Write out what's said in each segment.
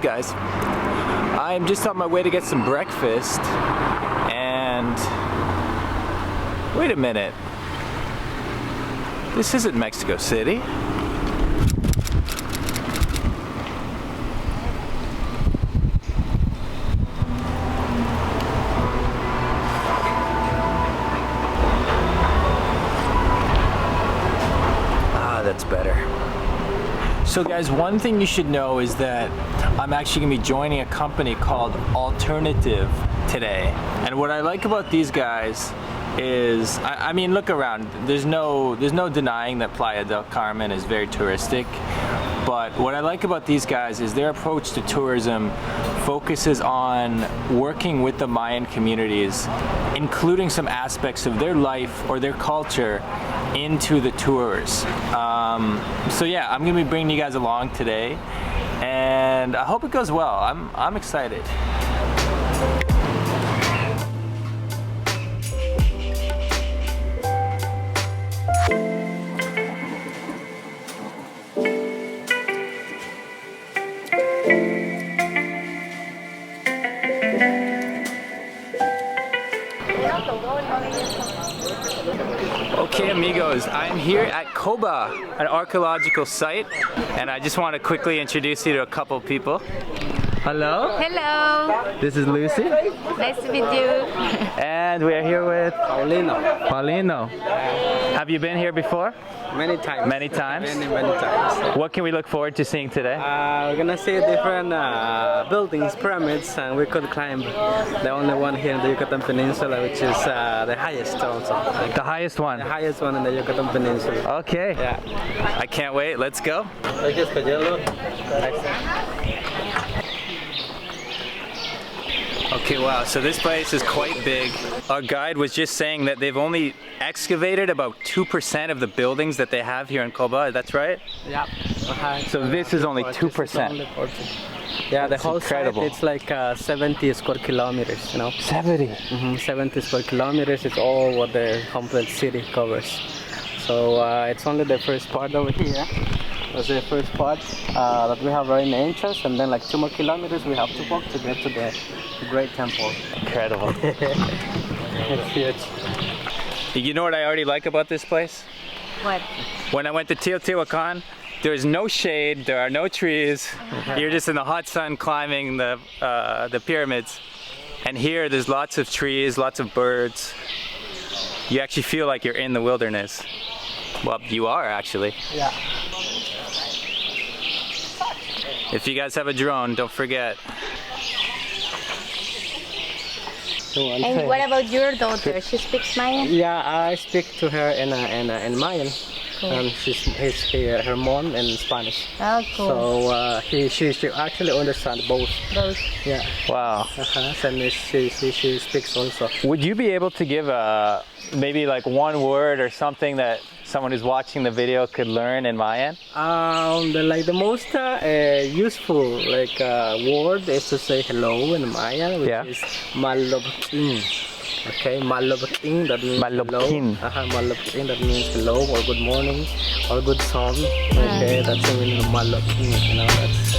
up, guys? I'm just on my way to get some breakfast, and wait a minute. This isn't Mexico City. That's better. So guys, one thing you should know is that I'm actually gonna be joining a company called Alltournative today. And what I like about these guys is, I mean, look around. There's no denying that Playa del Carmen is very touristic. But what I like about these guys is their approach to tourism focuses on working with the Mayan communities, including some aspects of their life or their culture into the tours. So yeah, I'm gonna be bringing you guys along today, and I hope it goes well. I'm excited. Okay amigos, I'm here at Coba, an archaeological site, and I just want to quickly introduce you to a couple people. Hello. Hello. This is Lucy. Nice to meet you. And we are here with Paulino. Have you been here before? Many times. Many times? Many times. What can we look forward to seeing today? We're gonna see different buildings, pyramids, and we could climb the only one here in the Yucatan Peninsula, which is the highest also. The highest one? The highest one in the Yucatan Peninsula. Okay. Yeah. I can't wait. Let's go. Okay, wow, so this place is quite big. Our guide was just saying that they've only excavated about 2% of the buildings that they have here in Coba, that's right? Yeah. So this is only 2%. Yeah, the That's whole incredible. site, it's like 70 square kilometers, you know. 70? 70 square kilometers is all what the complete city covers. So it's only the first part over here. That's the first part that we have right in the entrance, and then like 2 more kilometers we have to walk to get to the Great Temple. Incredible. It's huge. You know what I already like about this place? What? When I went to Teotihuacan, there's no shade, there are no trees. You're just in the hot sun climbing the pyramids. And here there's lots of trees, lots of birds. You actually feel like you're in the wilderness. Well, you are actually. Yeah. If you guys have a drone, don't forget. And what about your daughter? She speaks Mayan? Yeah, I speak to her in Mayan. Cool. And she's her mom in Spanish. Oh, cool. So she actually understands both. Both. Yeah. Wow. And she speaks also. Would you be able to give maybe like one word or something that someone who's watching the video could learn in Mayan? The most useful word is to say hello in Mayan, which is malobkin. Okay, malobkin, that means Malobkin. hello. Malobkin, that means hello or good morning or good song. Okay, that's the meaning of malobkin. You know, that's.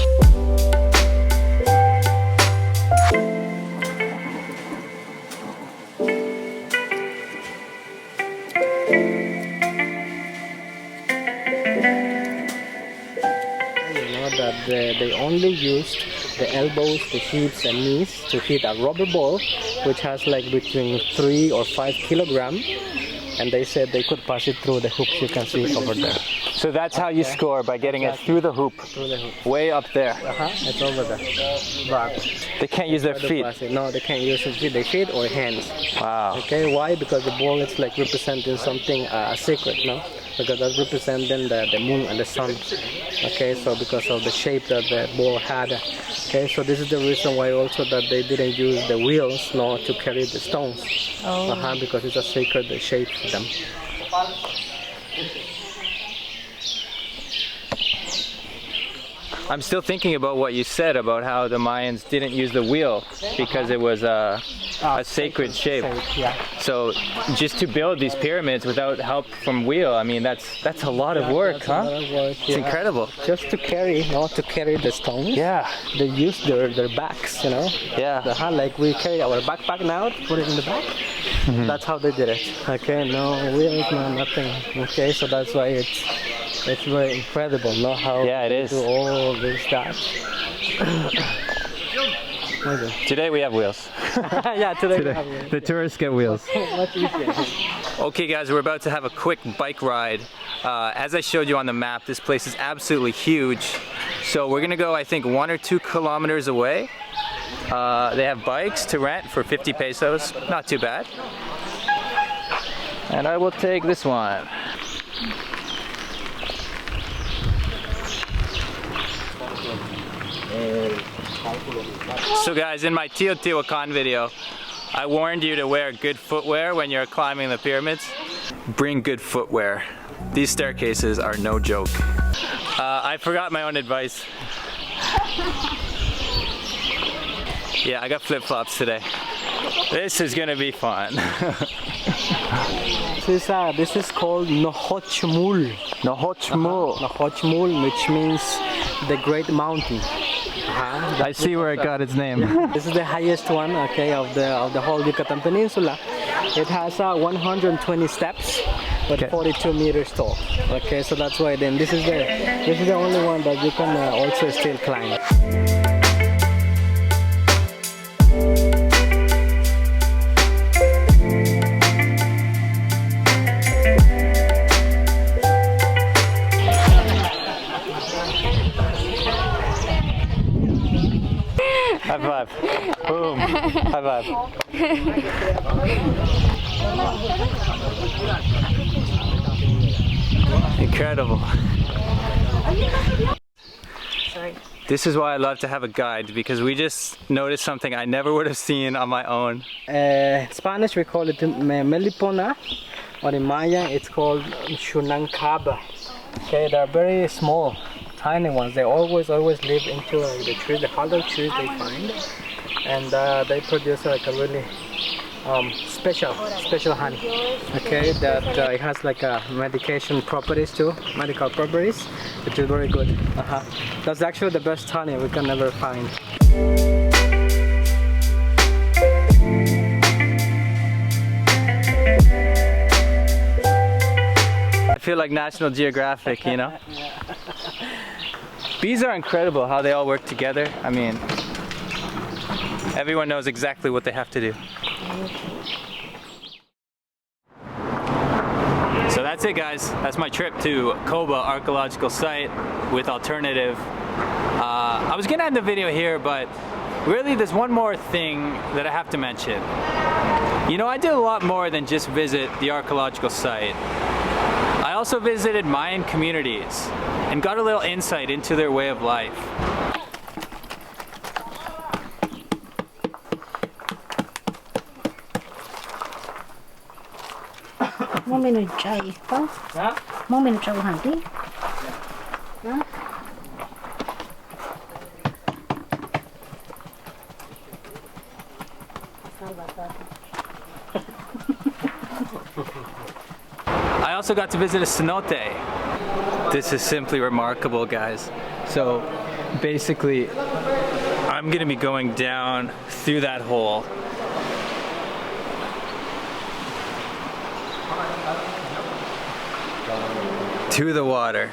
That they only used the elbows, the hips and knees to hit a rubber ball which has like between 3 or 5 kilograms, and they said they could pass it through the hoops you can see over there. So that's how you score, by getting it through the hoop, way up there. It's over there. But they can't use their feet. No, they can't use their feet or hands. Wow. Okay, why? Because the ball is like representing something sacred, no? Because that represents then the moon and the sun. Okay, so because of the shape that the ball had. Okay, so this is the reason why also that they didn't use the wheels, no, to carry the stones. Oh. Because it's a sacred shape for them. I'm still thinking about what you said about how the Mayans didn't use the wheel because it was a sacred shape. Yeah. So just to build these pyramids without help from wheel, I mean that's a lot of work, huh? It's incredible. Just to carry, to carry the stones. Yeah. They use their backs, Yeah. Like we carry our backpack now, put it in the back. That's how they did it. Okay, no wheels, no nothing. Okay, so that's why it's very incredible, how Yeah, it is. do all this stuff. Today we have wheels. Yeah, today we have wheels. The tourists get wheels. Much easier. Okay guys, we're about to have a quick bike ride. As I showed you on the map, this place is absolutely huge. So we're gonna go, I think, 1 or 2 kilometers away. They have bikes to rent for 50 pesos, not too bad. And I will take this one. So guys, in my Teotihuacan video, I warned you to wear good footwear when you're climbing the pyramids. Bring good footwear. These staircases are no joke. I forgot my own advice. Yeah, I got flip-flops today. This is gonna be fun. This is called Nohoch Mul. Nohoch Mul. Nohoch Mul, which means the Great Mountain. I see where it got its name. This is the highest one, okay, of the whole Yucatan Peninsula. It has 120 steps, but 42 meters tall. Okay, so that's why then this is the only one that you can also still climb. High five. Boom. High five. Incredible. Sorry. This is why I love to have a guide, because we just noticed something I never would have seen on my own. Spanish we call it melipona, or in Maya it's called shunancaba. Okay, they're very small, tiny ones. They always live into the trees, the hollow trees they find, and they produce like a really special honey. Okay, that it has like medication properties too, medical properties, which is very good. That's actually the best honey we can ever find. I feel like National Geographic, you know? Bees are incredible how they all work together. I mean, everyone knows exactly what they have to do. So that's it, guys. That's my trip to Coba Archaeological Site with Alltournative. I was gonna end the video here, but really there's one more thing that I have to mention. You know, I did a lot more than just visit the archaeological site. I also visited Mayan communities and got a little insight into their way of life. I also got to visit a cenote. This is simply remarkable, guys. So basically, I'm gonna be going down through that hole. To the water.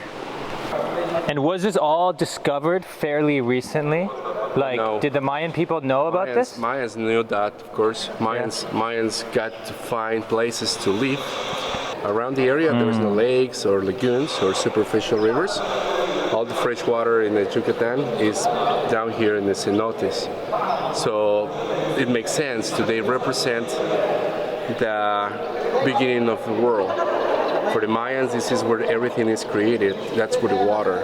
And was this all discovered fairly recently? Like, No. did the Mayan people know about this? Mayans knew that, of course. Mayans got to find places to live. Around the area, there was no lakes or lagoons or superficial rivers. All the fresh water in the Yucatan is down here in the cenotes. So it makes sense. They represent the beginning of the world. For the Mayans, this is where everything is created. That's where the water.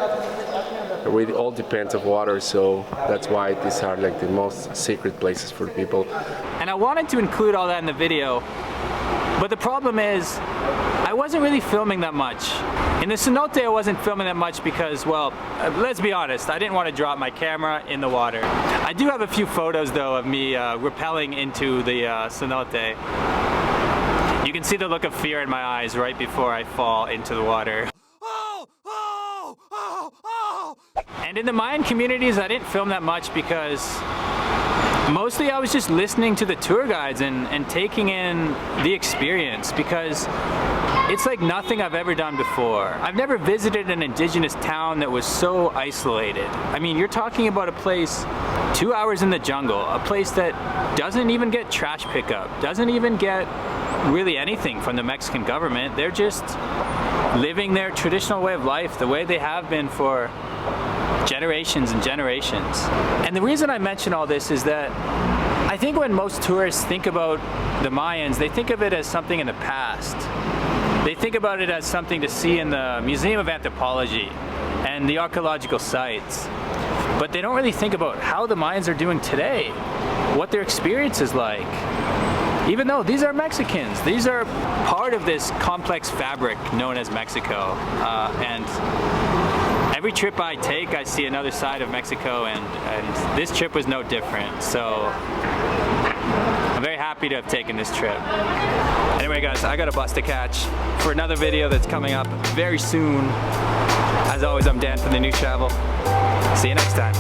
It all depends on water, so that's why these are like the most sacred places for people. And I wanted to include all that in the video But the problem is, I wasn't really filming that much. In the cenote, I wasn't filming that much because, well, let's be honest, I didn't want to drop my camera in the water. I do have a few photos though of me rappelling into the cenote. You can see the look of fear in my eyes right before I fall into the water. And in the Mayan communities, I didn't film that much because mostly I was just listening to the tour guides and taking in the experience, because it's like nothing I've ever done before. I've never visited an indigenous town that was so isolated. I mean, you're talking about a place 2 hours in the jungle, a place that doesn't even get trash pickup, doesn't even get really anything from the Mexican government. They're just living their traditional way of life, the way they have been for generations and generations. And the reason I mention all this is that I think when most tourists think about the Mayans, they think of it as something in the past. They think about it as something to see in the Museum of Anthropology and the archaeological sites. But they don't really think about how the Mayans are doing today, what their experience is like. Even though these are Mexicans, these are part of this complex fabric known as Mexico. And every trip I take, I see another side of Mexico, and this trip was no different. So I'm very happy to have taken this trip. Anyway guys, I got a bus to catch for another video that's coming up very soon. As always, I'm Dan from The New Travel. See you next time.